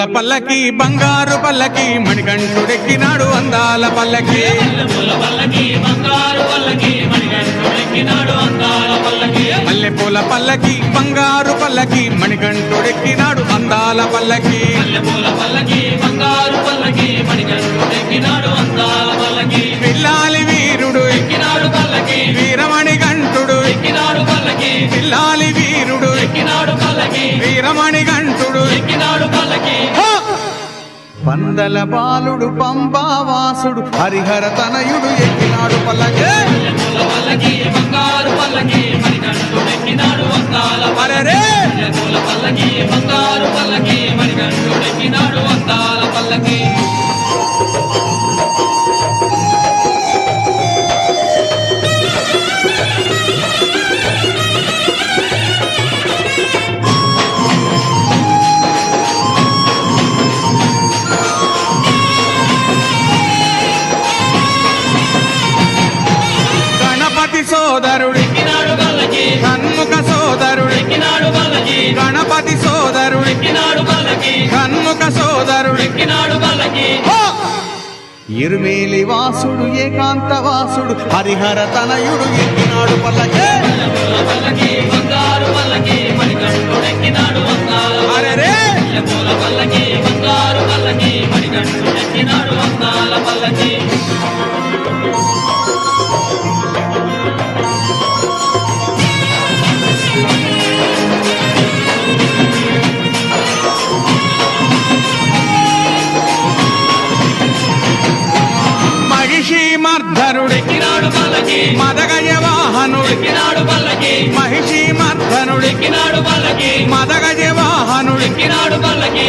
మల్లెపూల పల్లకి బంగారు పల్లకి మణికంఠుడెక్కినాడు అందాల పల్లకి మల్లెపూల పల్లకి బంగారు పల్లకి మణికంఠుడెక్కినాడు అందాల పల్లకి మల్లెపూల పల్లకి బంగారు పల్లకి మణికంఠుడెక్కినాడు అందాల పల్లకి మల్లెపూల పల్లకి బంగారు పల్లకి మణికంఠుడెక్కినాడు అందాల పల్లకి పిల్లాలి వీరుడు ఎక్కినాడు పల్లకి వీరమణికంఠుడు ఎక్కినాడు పల్లకి పిల్లాలి వీరుడు ఎక్కినాడు పల్లకి వీరమణికంఠుడు ఎక్కినాడు పల్లకి పందల బాలుడు పంబావాసుడు హరిహర తనయుడు ఎక్కినాడు పల్లకి మల్లెపూల పల్లకి బంగారు పల్లకి మణికంఠుడెక్కినాడు అందాల అరెరే మల్లెపూల పల్లకి బంగారు పల్లకి మణికంఠుడెక్కినాడు అందాల పల్లకి గణపతి సోదరుడు ఎక్కినాడు పల్లకి షణ్ముఖ సోదరుడు ఎక్కినాడు పల్లకి గణపతి సోదరుడు ఎక్కినాడు పల్లకి షణ్ముఖ సోదరుడు ఎక్కినాడు పల్లకి ఇరుమేలి వాసుడు ఏకాంత వాసుడు హరిహర తనయుడు ఎక్కినాడు పల్లకి మల్లెపూల పల్లకి బంగారు పల్లకి మణికంఠుడెక్కినాడు అందాల అరెరే మల్లెపూల పల్లకి బంగారు పల్లకి మణికంఠుడెక్కినాడు అందాల పల్లకి మహిషి మర్ధనుడు ఎక్కినాడు పల్లకి మదగజ వాహనుడు ఎక్కినాడు పల్లకి మహిషి మర్ధనుడు ఎక్కినాడు పల్లకి మదగజ వాహనుడు ఎక్కినాడు పల్లకి